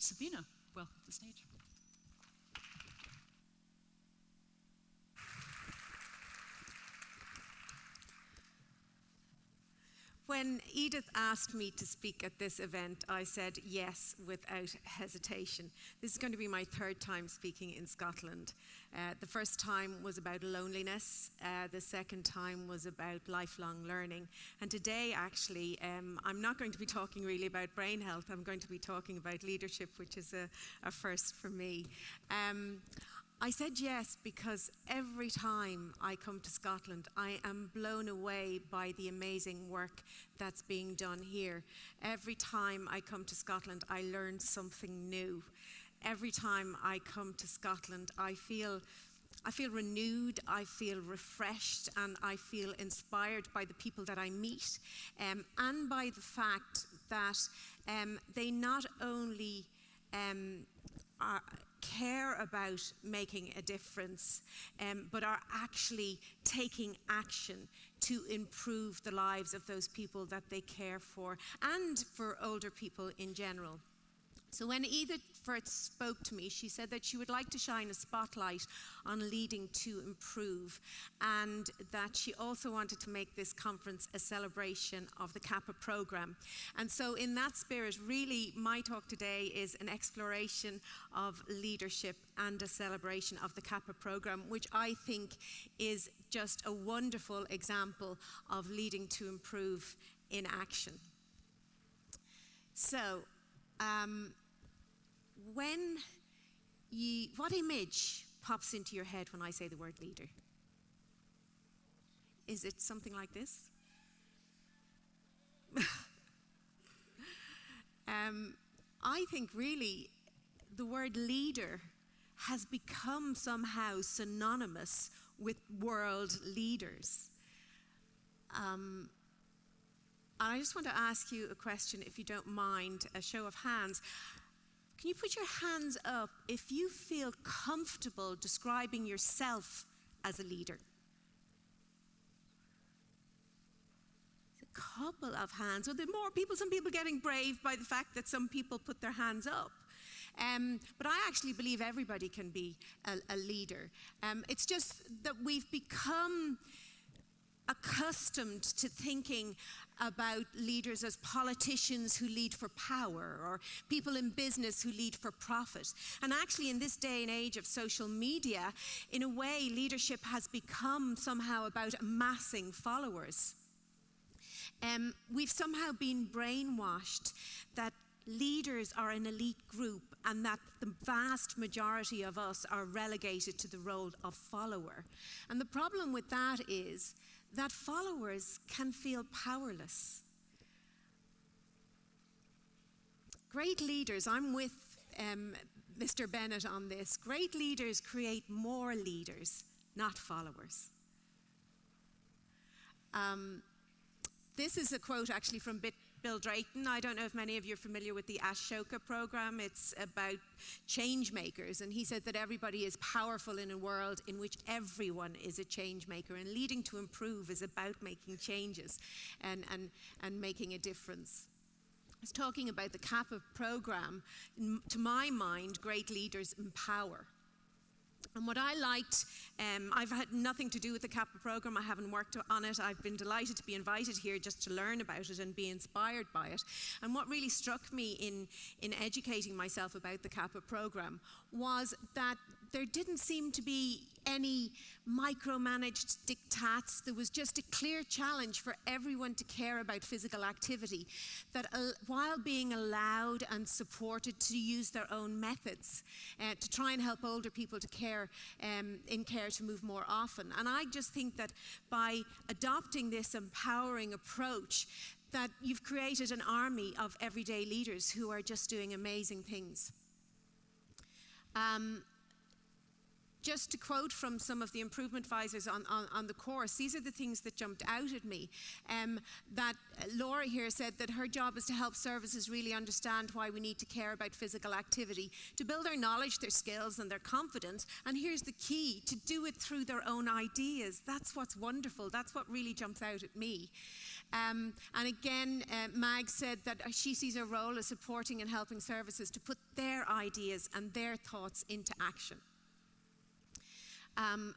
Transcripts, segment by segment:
Sabina, welcome to the stage. When Edith asked me to speak at this event, I said yes without hesitation. This is going to be my third time speaking in Scotland. The first time was about loneliness. The second time was about lifelong learning. And today, actually, I'm not going to be talking really about brain health. I'm going to be talking about leadership, which is a first for me. I said yes because every time I come to Scotland, I am blown away by the amazing work that's being done here. Every time I come to Scotland, I learn something new. Every time I come to Scotland, I feel renewed, I feel refreshed, and I feel inspired by the people that I meet, and by the fact that they not only care about making a difference, but are actually taking action to improve the lives of those people that they care for, and for older people in general. So when Edith first spoke to me, she said that she would like to shine a spotlight on leading to improve, and that she also wanted to make this conference a celebration of the CAPA program. And so in that spirit, really, my talk today is an exploration of leadership and a celebration of the CAPA program, which I think is just a wonderful example of leading to improve in action. So, what image pops into your head when I say the word leader? Is it something like this? I think really the word leader has become somehow synonymous with world leaders. And I just want to ask you a question, if you don't mind, a show of hands. Can you put your hands up if you feel comfortable describing yourself as a leader? A couple of hands. Well, there are more people, some people getting brave by the fact that some people put their hands up. But I actually believe everybody can be a leader. It's just that we've become accustomed to thinking about leaders as politicians who lead for power, or people in business who lead for profit. And actually, in this day and age of social media, in a way, leadership has become somehow about amassing followers. We've somehow been brainwashed that leaders are an elite group, and that the vast majority of us are relegated to the role of follower. And the problem with that is that followers can feel powerless. Great leaders, I'm with Mr. Bennett on this, great leaders create more leaders, not followers. This is a quote actually from Bill Drayton. I don't know if many of you are familiar with the Ashoka program. It's about change makers, and he said that everybody is powerful in a world in which everyone is a change maker, and leading to improve is about making changes and making a difference. I was talking about the CAPA program. To my mind, great leaders empower. And what I liked, I've had nothing to do with the CAPA program. I haven't worked on it. I've been delighted to be invited here just to learn about it and be inspired by it. And what really struck me in educating myself about the CAPA program was that there didn't seem to be any micromanaged diktats. There was just a clear challenge for everyone to care about physical activity, that while being allowed and supported to use their own methods to try and help older people to care to move more often. And I just think that by adopting this empowering approach, that you've created an army of everyday leaders who are just doing amazing things. Just to quote from some of the improvement advisors on the course, these are the things that jumped out at me. That Laura here said that her job is to help services really understand why we need to care about physical activity, to build their knowledge, their skills and their confidence. And here's the key, to do it through their own ideas. That's what's wonderful. That's what really jumps out at me. And again, Mag said that she sees her role as supporting and helping services to put their ideas and their thoughts into action.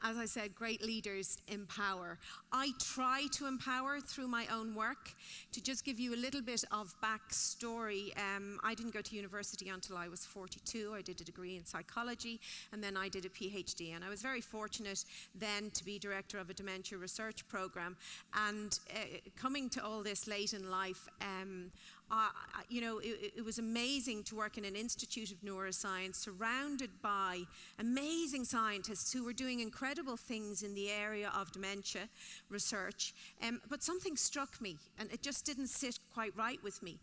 As I said, great leaders empower. I try to empower through my own work. To just give you a little bit of backstory, I didn't go to university until I was 42. I did a degree in psychology, and then I did a PhD. And I was very fortunate then to be director of a dementia research program. And coming to all this late in life, it was amazing to work in an institute of neuroscience surrounded by amazing scientists who were doing incredible things in the area of dementia research. But something struck me, and it just didn't sit quite right with me.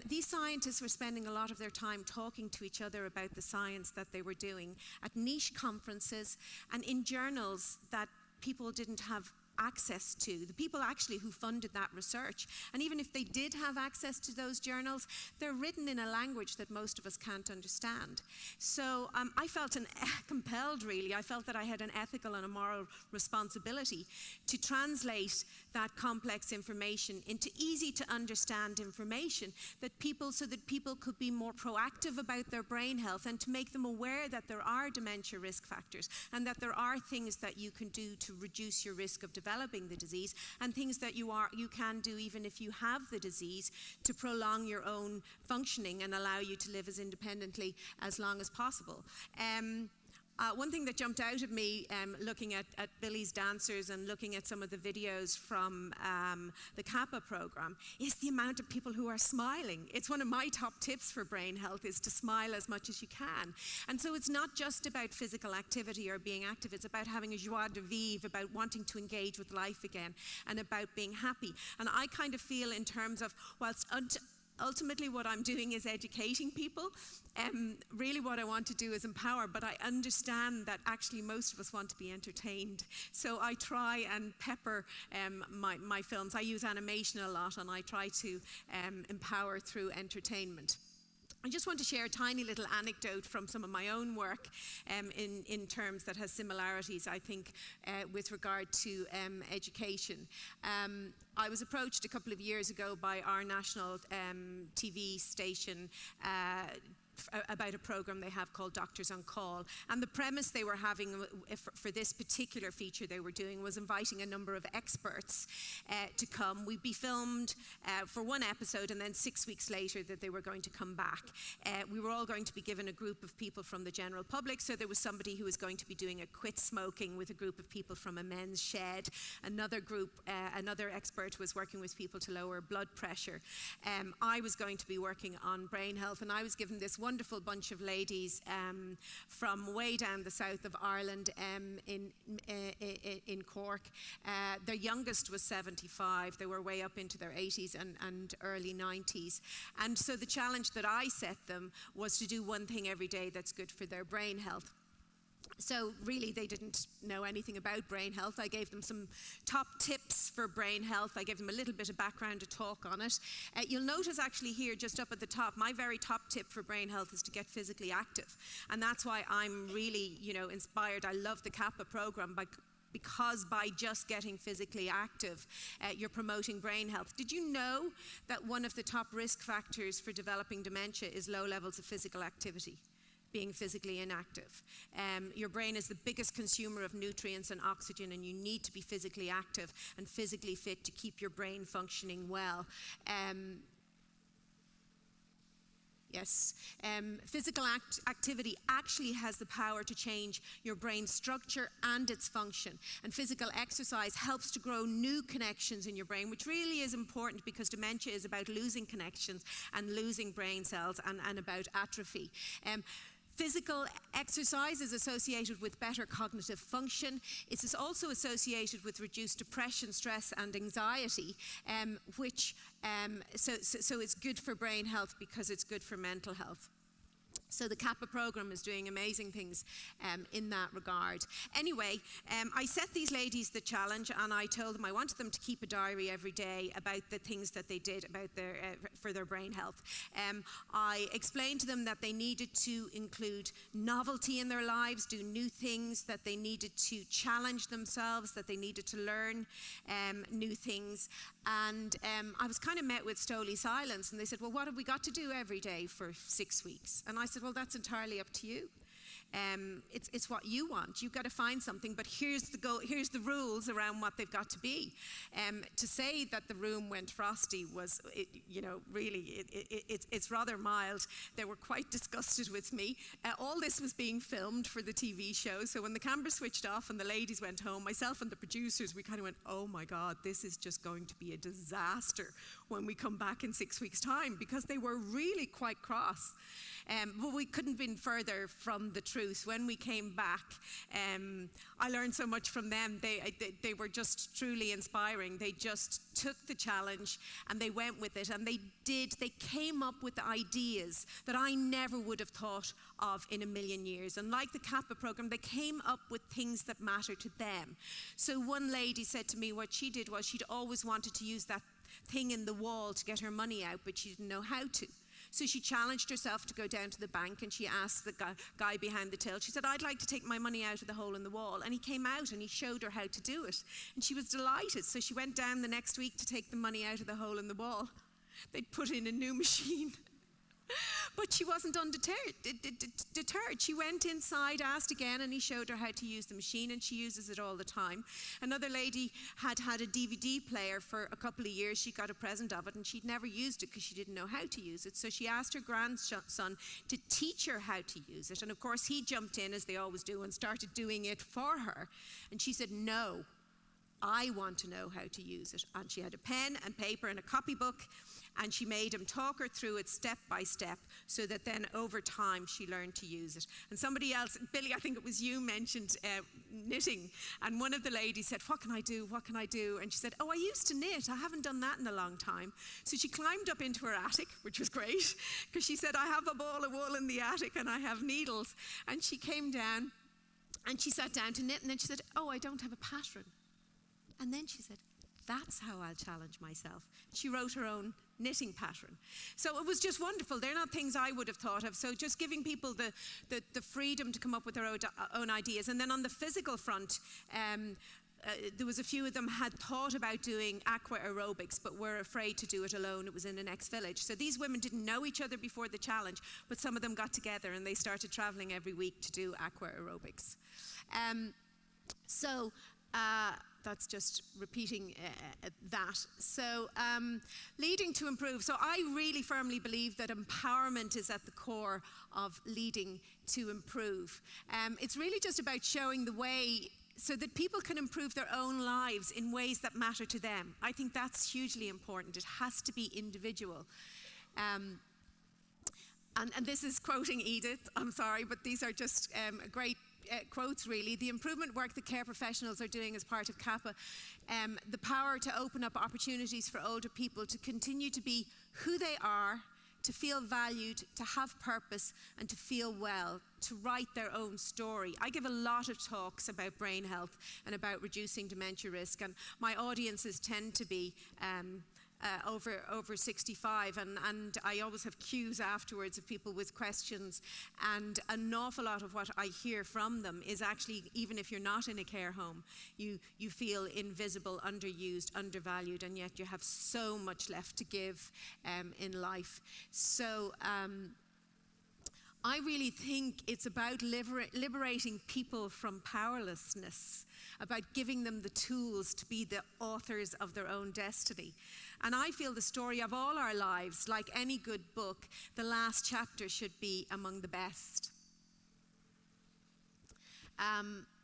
These scientists were spending a lot of their time talking to each other about the science that they were doing at niche conferences and in journals that people didn't have access to, the people actually who funded that research. And even if they did have access to those journals, they're written in a language that most of us can't understand. So I felt compelled, really. I felt that I had an ethical and a moral responsibility to translate that complex information into easy to understand information so that people could be more proactive about their brain health, and to make them aware that there are dementia risk factors and that there are things that you can do to reduce your risk of developing the disease, and things that you can do even if you have the disease to prolong your own functioning and allow you to live as independently as long as possible. One thing that jumped out at me looking at Billy's dancers and looking at some of the videos from the CAPA program is the amount of people who are smiling. It's one of my top tips for brain health, is to smile as much as you can. And so it's not just about physical activity or being active, it's about having a joie de vivre, about wanting to engage with life again, and about being happy. And I kind of feel, in terms of, whilst ultimately what I'm doing is educating people, really what I want to do is empower, but I understand that actually most of us want to be entertained. So I try and pepper my films. I use animation a lot, and I try to empower through entertainment. I just want to share a tiny little anecdote from some of my own work in terms that has similarities, I think, with regard to education. I was approached a couple of years ago by our national TV station about a program they have called Doctors on Call. And the premise they were having for this particular feature they were doing was inviting a number of experts to come. We'd be filmed for one episode, and then 6 weeks later that they were going to come back. We were all going to be given a group of people from the general public. So there was somebody who was going to be doing a quit smoking with a group of people from a men's shed. Another expert was working with people to lower blood pressure. I was going to be working on brain health, and I was given this wonderful bunch of ladies from way down the south of Ireland in Cork. Their youngest was 75. They were way up into their 80s and early 90s. And so the challenge that I set them was to do one thing every day that's good for their brain health. So really, they didn't know anything about brain health. I gave them some top tips for brain health. I gave them a little bit of background to talk on it. You'll notice actually here, just up at the top, my very top tip for brain health is to get physically active. And that's why I'm really, inspired. I love the CAPA program because by just getting physically active, you're promoting brain health. Did you know that one of the top risk factors for developing dementia is low levels of physical activity? Being physically inactive. Your brain is the biggest consumer of nutrients and oxygen, and you need to be physically active and physically fit to keep your brain functioning well. Physical activity actually has the power to change your brain structure and its function. And physical exercise helps to grow new connections in your brain, which really is important because dementia is about losing connections and losing brain cells and about atrophy. Physical exercise is associated with better cognitive function. It is also associated with reduced depression, stress, and anxiety, so it's good for brain health because it's good for mental health. So the Kappa program is doing amazing things in that regard. Anyway, I set these ladies the challenge, and I told them I wanted them to keep a diary every day about the things that they did about for their brain health. I explained to them that they needed to include novelty in their lives, do new things, that they needed to challenge themselves, that they needed to learn new things. And I was kind of met with stony silence, and they said, well, what have we got to do every day for 6 weeks? And I said, well, that's entirely up to you. It's what you want. You've got to find something, but here's the rules around what they've got to be. To say that the room went frosty was, it's rather mild. They were quite disgusted with me. All this was being filmed for the TV show, so when the camera switched off and the ladies went home, myself and the producers, we kind of went, oh my God, this is just going to be a disaster when we come back in 6 weeks' time, because they were really quite cross. But we couldn't have been further from the truth. When we came back, I learned so much from them. They were just truly inspiring. They just took the challenge and they went with it, and they came up with ideas that I never would have thought of in a million years. And like the Kappa program, they came up with things that matter to them. So one lady said to me what she did was she'd always wanted to use that thing in the wall to get her money out, but she didn't know how to. So she challenged herself to go down to the bank, and she asked the guy behind the till, she said, I'd like to take my money out of the hole in the wall. And he came out and he showed her how to do it. And she was delighted. So she went down the next week to take the money out of the hole in the wall. They'd put in a new machine. But she wasn't undeterred. She went inside, asked again, and he showed her how to use the machine, and she uses it all the time. Another lady had a DVD player for a couple of years. She got a present of it, and she'd never used it because she didn't know how to use it. So she asked her grandson to teach her how to use it. And of course, he jumped in, as they always do, and started doing it for her. And she said, no, I want to know how to use it. And she had a pen and paper and a copybook, and she made him talk her through it step by step, so that then over time she learned to use it. And somebody else, Billy, I think it was you, mentioned knitting, and one of the ladies said, what can I do, what can I do? And she said, oh, I used to knit, I haven't done that in a long time. So she climbed up into her attic, which was great, because she said, I have a ball of wool in the attic and I have needles. And she came down and she sat down to knit, and then she said, oh, I don't have a pattern. And then she said, that's how I'll challenge myself. She wrote her own knitting pattern. So it was just wonderful. They're not things I would have thought of. So just giving people the freedom to come up with their own ideas. And then on the physical front, there was a few of them had thought about doing aqua aerobics, but were afraid to do it alone. It was in the next village. So these women didn't know each other before the challenge, but some of them got together and they started traveling every week to do aqua aerobics. That's just repeating that. So leading to improve. So I really firmly believe that empowerment is at the core of leading to improve. It's really just about showing the way so that people can improve their own lives in ways that matter to them. I think that's hugely important. It has to be individual. And this is quoting Edith, I'm sorry, but these are just great quotes really. The improvement work that care professionals are doing as part of Kappa, the power to open up opportunities for older people to continue to be who they are, to feel valued, to have purpose, and to feel well, to write their own story. I give a lot of talks about brain health and about reducing dementia risk, and my audiences tend to be over 65, and I always have queues afterwards of people with questions, and an awful lot of what I hear from them is actually, even if you're not in a care home, you feel invisible, underused, undervalued, and yet you have so much left to give in life. So I really think it's about liberating people from powerlessness, about giving them the tools to be the authors of their own destiny. And I feel the story of all our lives, like any good book, the last chapter should be among the best.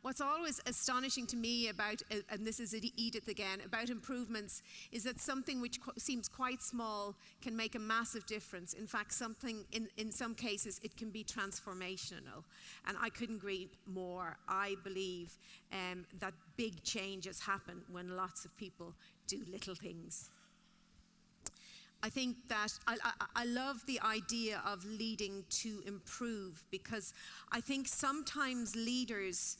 What's always astonishing to me about, and this is Edith again, about improvements, is that something which seems quite small can make a massive difference. In fact, something in some cases it can be transformational. And I couldn't agree more. I believe that big changes happen when lots of people do little things. I think that I love the idea of leading to improve, because I think sometimes leaders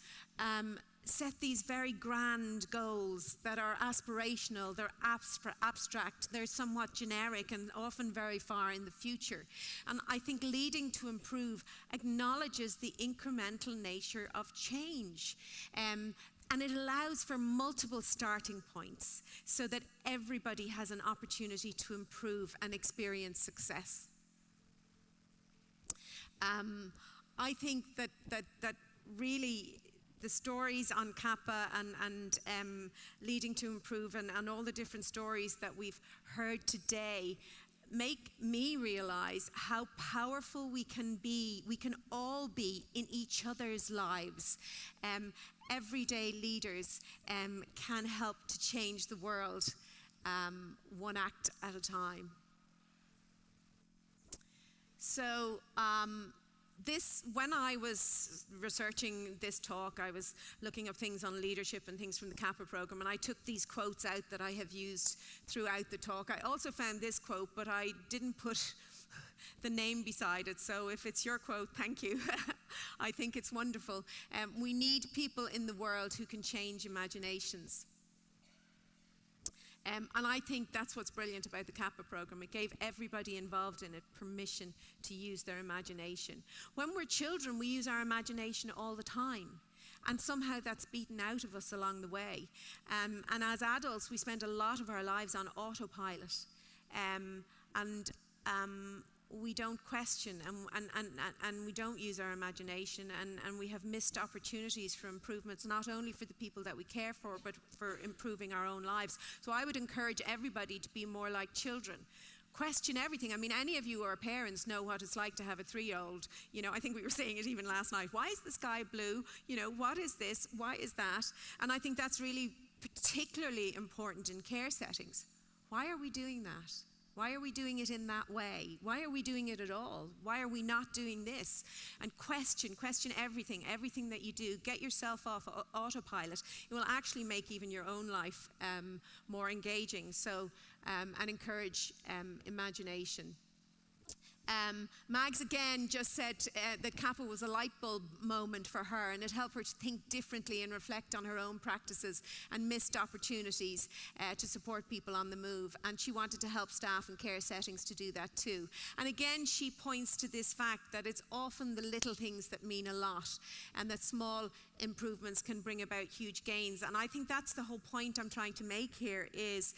set these very grand goals that are aspirational, they're abstract, they're somewhat generic and often very far in the future. And I think leading to improve acknowledges the incremental nature of change. And it allows for multiple starting points so that everybody has an opportunity to improve and experience success. I think that really the stories on Kappa and leading to improve and all the different stories that we've heard today make me realize how powerful we can all be in each other's lives. Everyday leaders can help to change the world one act at a time. So when I was researching this talk, I was looking up things on leadership and things from the Kappa program, and I took these quotes out that I have used throughout the talk. I also found this quote, but I didn't put the name beside it, so if it's your quote, thank you. I think it's wonderful. We need people in the world who can change imaginations. And I think that's what's brilliant about the Kappa program. It gave everybody involved in it permission to use their imagination. When we're children, we use our imagination all the time. And somehow that's beaten out of us along the way. And as adults, we spend a lot of our lives on autopilot. We don't question and we don't use our imagination, and we have missed opportunities for improvements, not only for the people that we care for, but for improving our own lives. So I would encourage everybody to be more like children. Question everything. I mean, any of you who are parents know what it's like to have a 3-year-old. You know, I think we were saying it even last night. Why is the sky blue? You know, what is this? Why is that? And I think that's really particularly important in care settings. Why are we doing that? Why are we doing it in that way? Why are we doing it at all? Why are we not doing this? And question everything that you do. Get yourself off autopilot. It will actually make even your own life more engaging. So, and encourage imagination. Mags again just said that Kappa was a light bulb moment for her, and it helped her to think differently and reflect on her own practices and missed opportunities to support people on the move. And she wanted to help staff in care settings to do that too. And again, she points to this fact that it's often the little things that mean a lot, and that small improvements can bring about huge gains. And I think that's the whole point I'm trying to make here, is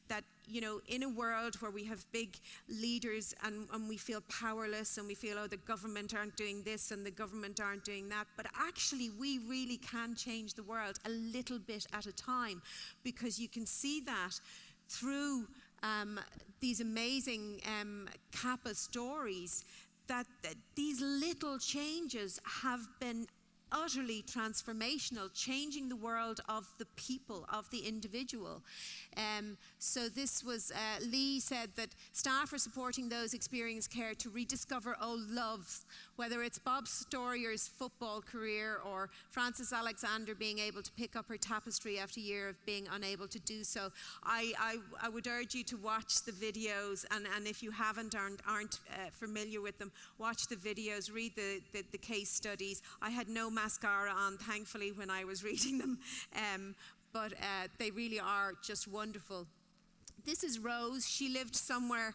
that, you know, in a world where we have big leaders and we feel powerless and we feel, oh, the government aren't doing this and the government aren't doing that, but actually we really can change the world a little bit at a time, because you can see that through these amazing Kappa stories, that these little changes have been utterly transformational, changing the world of the people, of the individual. So this was, Lee said that staff are supporting those experiencing care to rediscover old loves, whether it's Bob Storier's football career or Frances Alexander being able to pick up her tapestry after a year of being unable to do so. I would urge you to watch the videos, and if you haven't or aren't familiar with them, watch the videos, read the case studies. I had no mascara on, thankfully, when I was reading them, but they really are just wonderful. This is Rose. She lived somewhere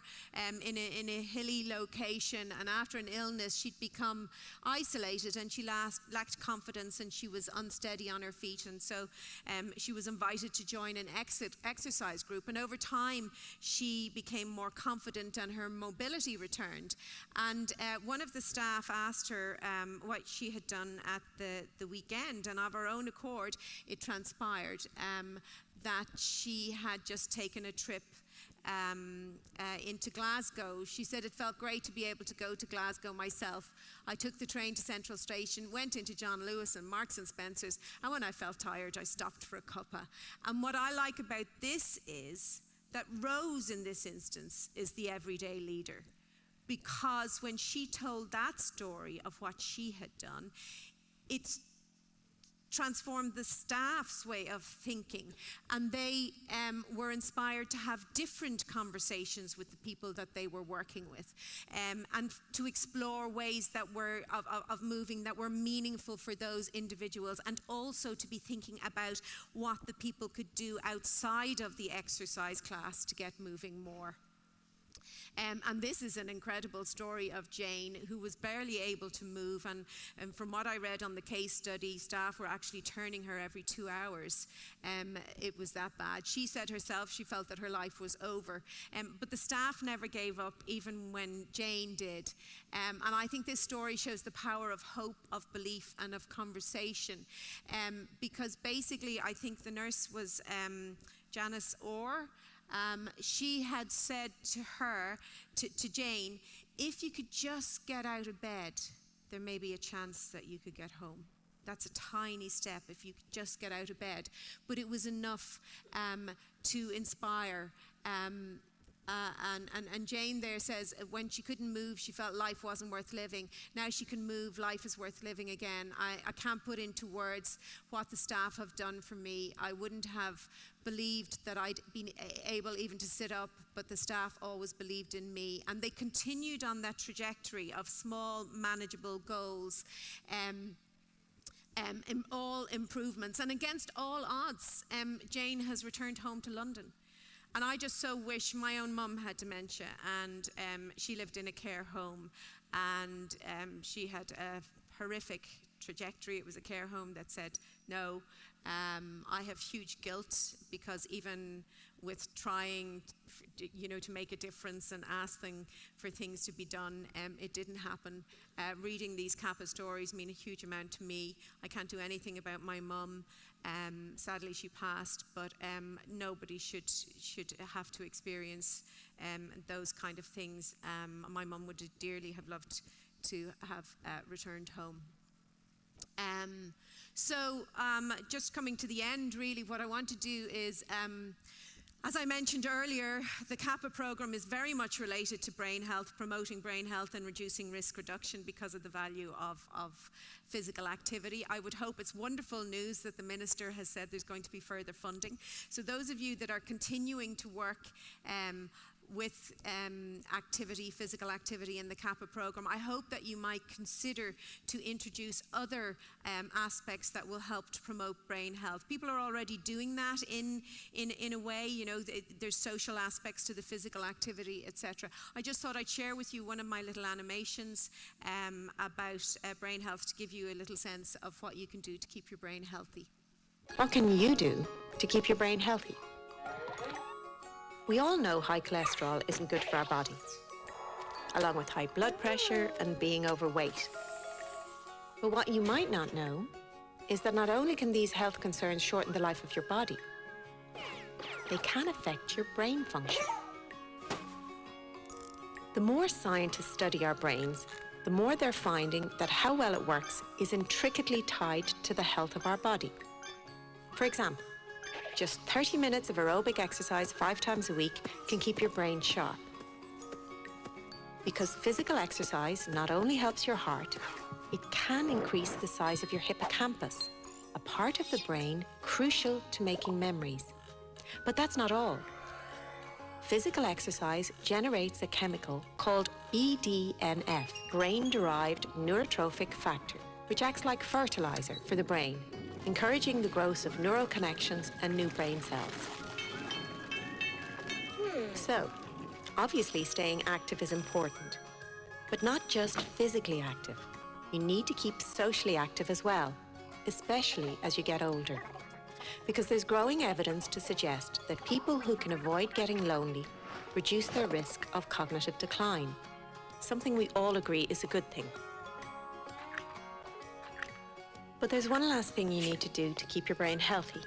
in a hilly location, and after an illness she'd become isolated, and she lacked confidence, and she was unsteady on her feet, and so she was invited to join an exercise group, and over time she became more confident and her mobility returned. And one of the staff asked her what she had done at the weekend, and of her own accord it transpired that she had just taken a trip into Glasgow. She said, it felt great to be able to go to Glasgow myself. I took the train to Central Station, went into John Lewis and Marks and Spencer's, and when I felt tired I stopped for a cuppa. And what I like about this is that Rose in this instance is the everyday leader, because when she told that story of what she had done, it's transformed the staff's way of thinking, and they were inspired to have different conversations with the people that they were working with, and to explore ways that were of moving that were meaningful for those individuals, and also to be thinking about what the people could do outside of the exercise class to get moving more. And this is an incredible story of Jane, who was barely able to move, and from what I read on the case study, staff were actually turning her every 2 hours. It was that bad. She said herself she felt that her life was over, but the staff never gave up, even when Jane did. And I think this story shows the power of hope, of belief, and of conversation, because basically I think the nurse was Janice Orr. She had said to her, to Jane, if you could just get out of bed, there may be a chance that you could get home. That's a tiny step, if you could just get out of bed. But it was enough to inspire. And Jane there says when she couldn't move, she felt life wasn't worth living. Now she can move, life is worth living again. I can't put into words what the staff have done for me. I wouldn't have believed that I'd been able even to sit up, but the staff always believed in me. And they continued on that trajectory of small, manageable goals. In all improvements. And against all odds, Jane has returned home to London. And I just so wish, my own mum had dementia, and she lived in a care home, and she had a horrific trajectory. It was a care home that said no. I have huge guilt, because even with trying, to make a difference and asking for things to be done, it didn't happen. Reading these Kappa stories mean a huge amount to me. I can't do anything about my mum. Sadly, she passed, but nobody should have to experience those kind of things. My mum would dearly have loved to have returned home. Just coming to the end, really, what I want to do is, as I mentioned earlier, the Kappa program is very much related to brain health, promoting brain health and reducing risk reduction because of the value of physical activity. I would hope it's wonderful news that the Minister has said there's going to be further funding. So those of you that are continuing to work with physical activity in the Kappa program, I hope that you might consider to introduce other aspects that will help to promote brain health. People are already doing that in a way, there's social aspects to the physical activity, etc. I just thought I'd share with you one of my little animations about brain health to give you a little sense of what you can do to keep your brain healthy. What can you do to keep your brain healthy? We all know high cholesterol isn't good for our bodies, along with high blood pressure and being overweight. But what you might not know is that not only can these health concerns shorten the life of your body, they can affect your brain function. The more scientists study our brains, the more they're finding that how well it works is intricately tied to the health of our body. For example, just 30 minutes of aerobic exercise 5 times a week can keep your brain sharp. Because physical exercise not only helps your heart, it can increase the size of your hippocampus, a part of the brain crucial to making memories. But that's not all. Physical exercise generates a chemical called BDNF, brain-derived neurotrophic factor, which acts like fertilizer for the brain, encouraging the growth of neural connections and new brain cells. So, obviously staying active is important, but not just physically active. You need to keep socially active as well, especially as you get older. Because there's growing evidence to suggest that people who can avoid getting lonely reduce their risk of cognitive decline, something we all agree is a good thing. But there's one last thing you need to do to keep your brain healthy.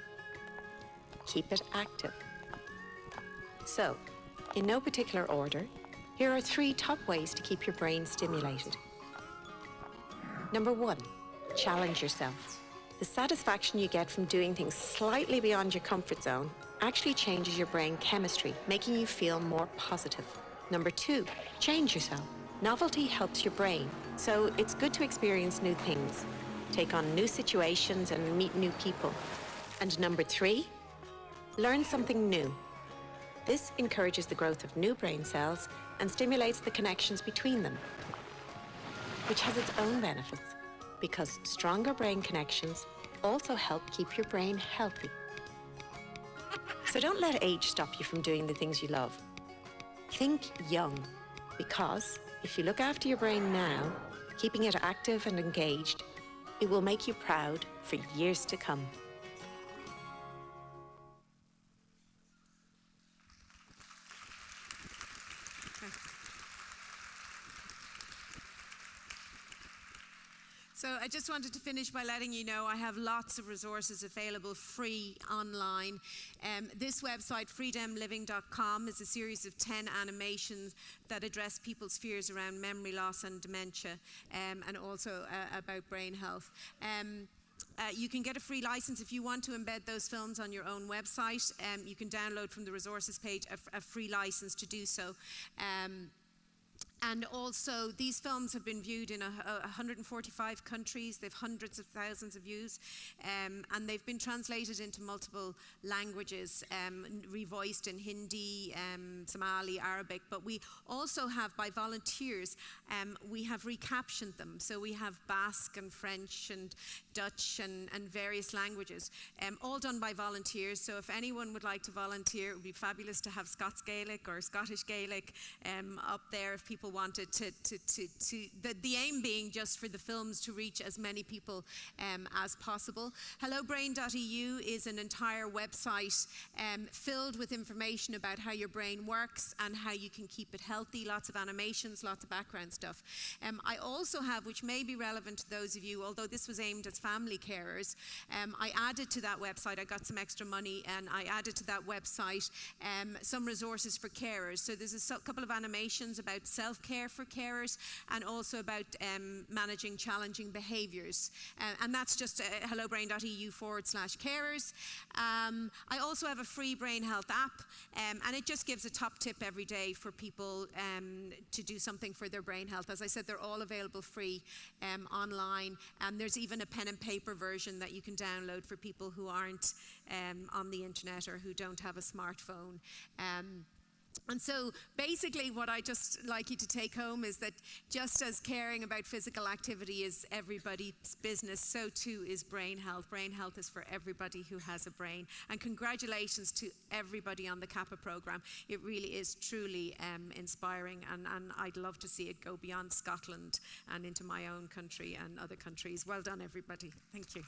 Keep it active. So, in no particular order, here are 3 top ways to keep your brain stimulated. Number 1, challenge yourself. The satisfaction you get from doing things slightly beyond your comfort zone actually changes your brain chemistry, making you feel more positive. Number 2, change yourself. Novelty helps your brain, so it's good to experience new things. take on new situations and meet new people. And number 3, learn something new. This encourages the growth of new brain cells and stimulates the connections between them, which has its own benefits, because stronger brain connections also help keep your brain healthy. So don't let age stop you from doing the things you love. Think young, because if you look after your brain now, keeping it active and engaged, it will make you proud for years to come. So I just wanted to finish by letting you know I have lots of resources available free online. This website, freedomliving.com, is a series of 10 animations that address people's fears around memory loss and dementia, and also about brain health. You can get a free license if you want to embed those films on your own website. You can download from the resources page a free license to do so. And also, these films have been viewed in 145 countries. They've hundreds of thousands of views, and they've been translated into multiple languages, revoiced in Hindi, Somali, Arabic. But we also have, by volunteers, we have recaptioned them. So we have Basque and French and Dutch and various languages, all done by volunteers. So if anyone would like to volunteer, it would be fabulous to have Scots Gaelic or Scottish Gaelic up there if people wanted to the aim being just for the films to reach as many people as possible. HelloBrain.eu is an entire website filled with information about how your brain works and how you can keep it healthy. Lots of animations, lots of background stuff. I also have, which may be relevant to those of you, although this was aimed at family carers, I added to that website, I got some extra money, and I added to that website some resources for carers. So there's a couple of animations about self-care for carers, and also about managing challenging behaviours. And that's just hellobrain.eu/carers. I also have a free brain health app, and it just gives a top tip every day for people to do something for their brain health. As I said, they're all available free online, and there's even a pen and paper version that you can download for people who aren't on the internet or who don't have a smartphone. And so basically what I just like you to take home is that just as caring about physical activity is everybody's business, so too is brain health. Brain health is for everybody who has a brain. And congratulations to everybody on the CAPA program. It really is truly inspiring, and I'd love to see it go beyond Scotland and into my own country and other countries. Well done, everybody. Thank you.